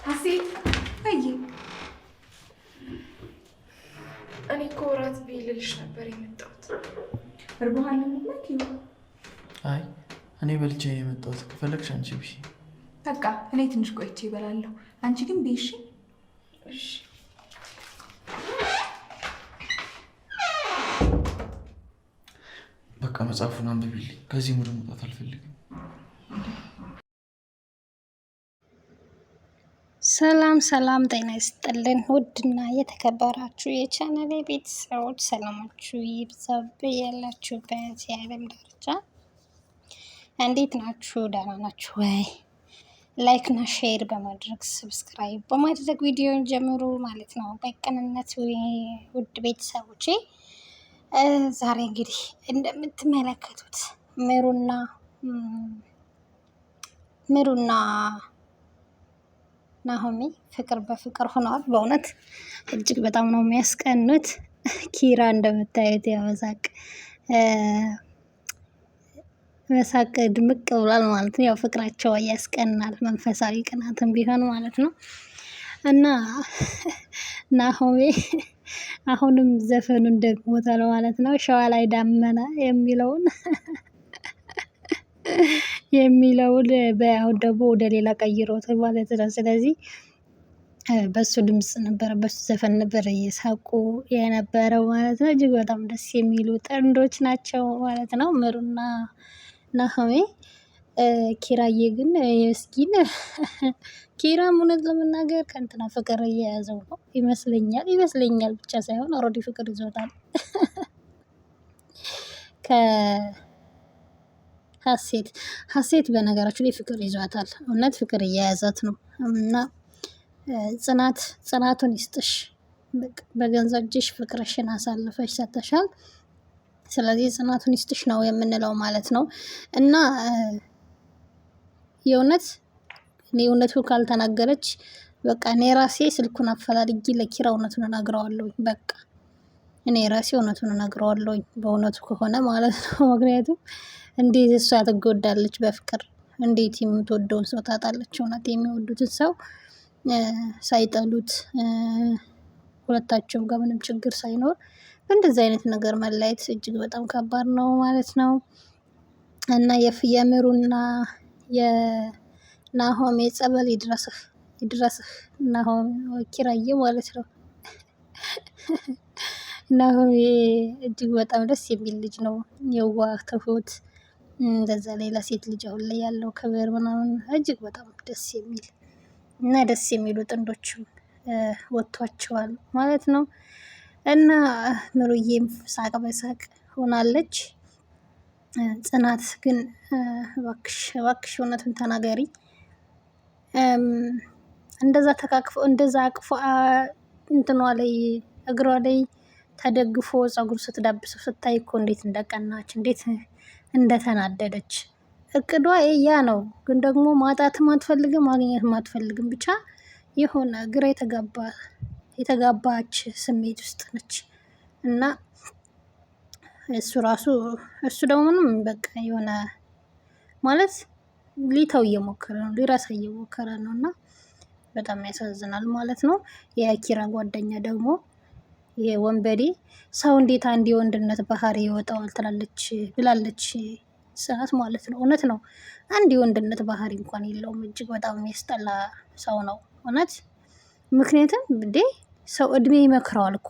ሀሴት አይ እኔ እኮ እራት ብዬ ልልሽ ነበር የመጣሁት። እርቦሃል ለምትመክ አይ እኔ በልቼ የመጣሁት። ከፈለግሽ አንቺ ብዬ። በቃ እኔ ትንሽ ቆይቼ ይበላለሁ። አንቺ ግን ቤሽ። እሺ በቃ መጽሐፉን አንብቢልኝ። ከዚህ ሙድ መውጣት አልፈልግም። ሰላም ሰላም፣ ጤና ይስጥልን ውድና የተከበራችሁ የቻናሌ ቤተሰቦች ሰላማችሁ ይብዛ ያላችሁበት የዓለም ዳርቻ። እንዴት ናችሁ? ደህና ናችሁ ወይ? ላይክ እና ሼር በማድረግ ሰብስክራይብ በማድረግ ቪዲዮን ጀምሩ ማለት ነው። በቅንነት ውድ ቤተሰቦቼ ዛሬ እንግዲህ እንደምትመለከቱት ምሩና ናሆሚ ፍቅር በፍቅር ሆነዋል። በእውነት እጅግ በጣም ነው የሚያስቀኑት። ኪራ እንደምታዩት መሳቅ ድምቅ ብሏል ማለት ነው። ያው ፍቅራቸው ያስቀናል፣ መንፈሳዊ ቅናትም ቢሆን ማለት ነው። እና ናሆሚ አሁንም ዘፈኑን ደግሞታል ማለት ነው። ሸዋ ላይ ዳመና የሚለውን በአሁን ደግሞ ወደ ሌላ ቀይሮት ማለት ነው። ስለዚህ በሱ ድምፅ ነበረ፣ በሱ ዘፈን ነበረ እየሳቁ የነበረው ማለት ነው። እጅግ በጣም ደስ የሚሉ ጥንዶች ናቸው ማለት ነው ምሩና ናሆሜ። ኪራዬ ግን የስኪን ኪራም እውነት ለመናገር ከእንትና ፍቅር እየያዘው ነው ይመስለኛል ብቻ ሳይሆን ኦልሬዲ ፍቅር ይዞታል ሀሴት በነገራችሁ ላይ ፍቅር ይዟታል። እውነት ፍቅር እየያዛት ነው። እና ጽናቱን ይስጥሽ። በገንዘብ እጅሽ ፍቅርሽን አሳልፈሽ ሰጥተሻል። ስለዚህ ጽናቱን ይስጥሽ ነው የምንለው ማለት ነው። እና የእውነቱ ካልተናገረች በቃ እኔ ራሴ ስልኩን አፈላልጌ ለኪራ እውነቱን እነግረዋለሁ። በቃ እኔ ራሴ እውነቱን እነግረዋለሁ፣ በእውነቱ ከሆነ ማለት ነው። ምክንያቱም እንዴት እሷ ትጎዳለች በፍቅር? እንዴት የምትወደውን ሰው ታጣለች? እውነት የሚወዱትን ሰው ሳይጠሉት ሁለታቸውም ጋር ምንም ችግር ሳይኖር በእንደዚህ አይነት ነገር መለያየት እጅግ በጣም ከባድ ነው ማለት ነው። እና የምሩና የናሆሜ ጸበል ይድረስህ ኪራዬ ማለት ነው። ናሆሜ እጅግ በጣም ደስ የሚል ልጅ ነው። የዋህ ትሁት፣ እንደዛ ሌላ ሴት ልጅ አሁን ላይ ያለው ክብር ምናምን እጅግ በጣም ደስ የሚል እና ደስ የሚሉ ጥንዶችም ወጥቷቸዋል ማለት ነው። እና ምሩዬም ሳቅ በሳቅ ሆናለች። ጽናት ግን እባክሽ እውነቱን ተናገሪ። እንደዛ ተቃቅፎ እንደዛ አቅፎ እንትኗ ላይ እግሯ ላይ ተደግፎ ፀጉር ስትዳብሰው ስታይ እኮ እንዴት እንደቀናች እንዴት እንደተናደደች። እቅዷ ያ ነው፣ ግን ደግሞ ማጣትም አትፈልግም ማግኘትም አትፈልግም። ብቻ የሆነ ግራ የተጋባች ስሜት ውስጥ ነች። እና እሱ ደግሞ ምንም በቃ የሆነ ማለት ሊተው እየሞከረ ነው፣ ሊረሳ እየሞከረ ነው። እና በጣም ያሳዝናል ማለት ነው። የኪራ ጓደኛ ደግሞ የወንበዴ ሰው እንዴት አንድ የወንድነት ባህሪ ይወጣዋል ብላለች ጽናት ማለት ነው። እውነት ነው። አንድ የወንድነት ባህሪ እንኳን የለውም። እጅግ በጣም የሚያስጠላ ሰው ነው እውነት። ምክንያቱም ሰው እድሜ ይመክረዋል እኮ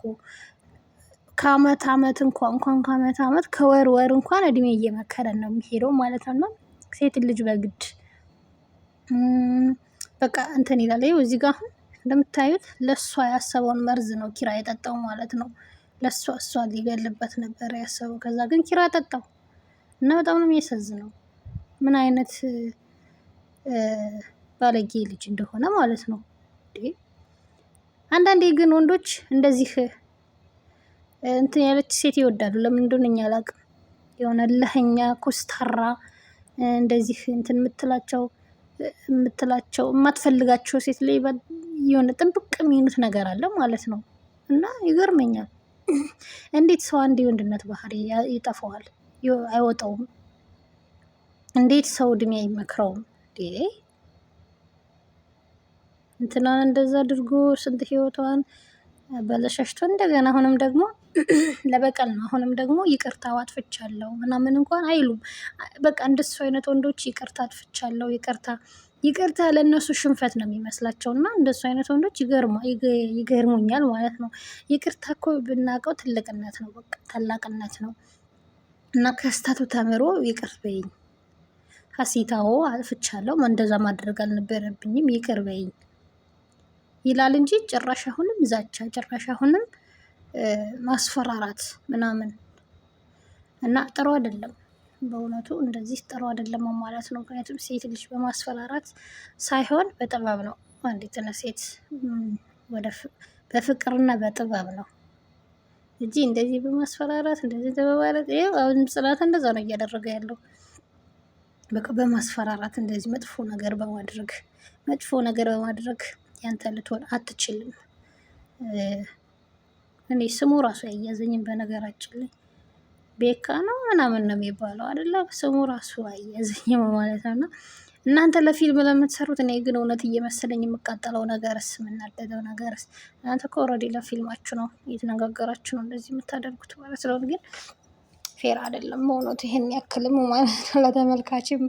ከአመት እንኳን ከአመት ከወር እንኳን እድሜ እየመከረን ነው የሚሄደው ማለት ነው። እና ሴት ልጅ በግድ በቃ እንትን ይላል። ይኸው እዚህ ጋር አሁን እንደምታዩት ለእሷ ያሰበውን መርዝ ነው ኪራ የጠጣው ማለት ነው። እሷ ሊገልበት ነበር ያሰበው። ከዛ ግን ኪራ ጠጣው እና በጣም ነው የሚያሳዝነው። ምን አይነት ባለጌ ልጅ እንደሆነ ማለት ነው። አንዳንዴ ግን ወንዶች እንደዚህ እንትን ያለች ሴት ይወዳሉ። ለምን እንደሆነ እኛ አላውቅም። የሆነ ለህኛ ኮስታራ እንደዚህ እንትን የምትላቸው የማትፈልጋቸው ሴት ላይ የሆነ ጥብቅ የሚሉት ነገር አለ ማለት ነው። እና ይገርመኛል። እንዴት ሰው አንድ የወንድነት ባህሪ ይጠፋዋል? አይወጣውም? እንዴት ሰው እድሜ አይመክረውም? እንትናን እንደዛ አድርጎ ስንት ህይወቷን በለሻሽቶ እንደገና አሁንም ደግሞ ለበቀል ነው። አሁንም ደግሞ ይቅርታ አጥፍቻለሁ ምናምን እንኳን አይሉም። በቃ እንደሱ አይነት ወንዶች ይቅርታ አጥፍቻለሁ ይቅርታ ለእነሱ ሽንፈት ነው የሚመስላቸው እና እንደሱ አይነት ወንዶች ይገርሙኛል ማለት ነው። ይቅርታ እኮ ብናውቀው ትልቅነት ነው፣ በቃ ታላቅነት ነው። እና ከስህተቱ ተምሮ ይቅር በይኝ ሀሴታዎ አጥፍቻለሁ፣ እንደዛ ማድረግ አልነበረብኝም፣ ይቅር በይኝ ይላል እንጂ ጭራሽ አሁንም ዛቻ፣ ጭራሽ አሁንም ማስፈራራት ምናምን እና ጥሩ አይደለም። በእውነቱ እንደዚህ ጥሩ አይደለም ማለት ነው። ምክንያቱም ሴት ልጅ በማስፈራራት ሳይሆን በጥበብ ነው አንዲትን ሴት በፍቅርና በጥበብ ነው እንጂ እንደዚህ በማስፈራራት እንደዚህ በማለት አሁን ጽናት እንደዛ ነው እያደረገ ያለው። በቃ በማስፈራራት እንደዚህ መጥፎ ነገር በማድረግ ያንተ ልትሆን አትችልም። እኔ ስሙ ራሱ አያዘኝም በነገራችን ላይ ቤካ ነው ምናምን ነው የሚባለው አይደለ? ስሙ ራሱ አያዘኝም ማለት ነው። እና እናንተ ለፊልም ለምትሰሩት፣ እኔ ግን እውነት እየመሰለኝ የምቃጠለው ነገርስ፣ የምናደደው ነገርስ፣ እናንተ እኮ ኦልሬዲ ለፊልማችሁ ነው እየተነጋገራችሁ ነው እንደዚህ የምታደርጉት ማለት ነው። ግን ፌር አይደለም በእውነቱ ይሄን ያክልም ማለት ነው። ለተመልካችም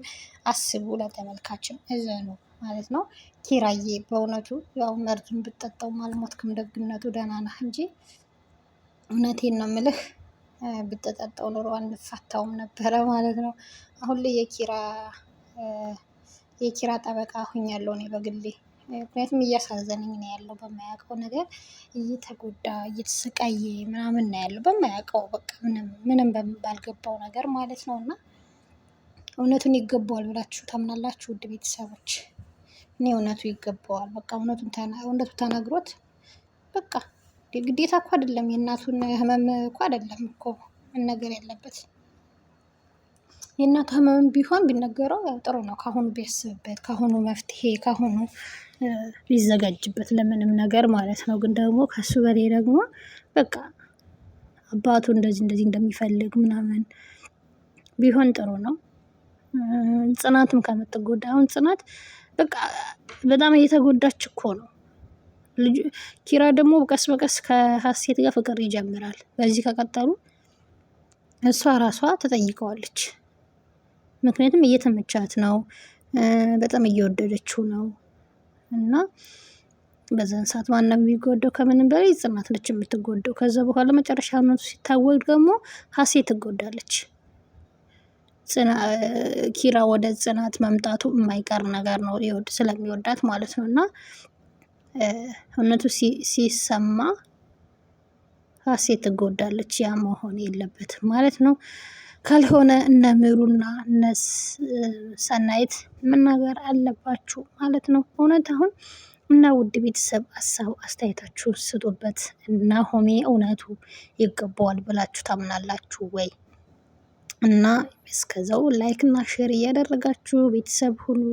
አስቡ፣ ለተመልካችም እዘኑ ማለት ነው። ኪራዬ በእውነቱ ያው መርዙን ብትጠጣው አልሞትክም፣ ደግነቱ ደህና ነህ እንጂ እውነቴን ነው የምልህ ብትጠጣው ኑሮ አንፋታውም ነበረ ማለት ነው። አሁን ላይ የኪራ ጠበቃ ሁኛለሁ እኔ በግሌ። ምክንያቱም እያሳዘነኝ ነው ያለው፣ በማያውቀው ነገር እየተጎዳ እየተሰቃየ ምናምን ነው ያለው፣ በማያውቀው በቃ ምንም ባልገባው ነገር ማለት ነው። እና እውነቱን ይገባዋል ብላችሁ ታምናላችሁ ውድ ቤተሰቦች? እኔ እውነቱ ይገባዋል፣ በቃ እውነቱ ተነግሮት በቃ ግዴታ እኮ አይደለም፣ የእናቱን ህመም እኮ አይደለም እኮ መነገር ያለበት። የእናቱ ህመም ቢሆን ቢነገረው ጥሩ ነው። ካሁኑ ቢያስብበት፣ ካሁኑ መፍትሄ፣ ካሁኑ ቢዘጋጅበት ለምንም ነገር ማለት ነው። ግን ደግሞ ከሱ በላይ ደግሞ በቃ አባቱ እንደዚህ እንደሚፈልግ ምናምን ቢሆን ጥሩ ነው። ጽናትም ከምትጎዳ አሁን ጽናት በቃ በጣም እየተጎዳች እኮ ነው። ኪራ ደግሞ ቀስ በቀስ ከሀሴት ጋር ፍቅር ይጀምራል። በዚህ ከቀጠሉ እሷ ራሷ ተጠይቀዋለች። ምክንያቱም እየተመቻት ነው፣ በጣም እየወደደችው ነው። እና በዛን ሰዓት ማነው የሚጎዳው? ከምንም በላይ ጽናት ነች የምትጎዳው። ከዛ በኋላ መጨረሻ እውነቱ ሲታወቅ ደግሞ ሀሴት ትጎዳለች። ኪራ ወደ ጽናት መምጣቱ የማይቀር ነገር ነው፣ ስለሚወዳት ማለት ነው። እና እውነቱ ሲሰማ ሀሴት ትጎዳለች። ያ መሆን የለበትም ማለት ነው። ካልሆነ እነ ምሩና እነ ሰናይት መናገር አለባችሁ ማለት ነው። እውነት አሁን እና ውድ ቤተሰብ ሀሳብ አስተያየታችሁን ስጡበት። እና ሆሜ እውነቱ ይገባዋል ብላችሁ ታምናላችሁ ወይ? እና እስከዛው ላይክ እና ሼር እያደረጋችሁ ቤተሰብ ሁሉ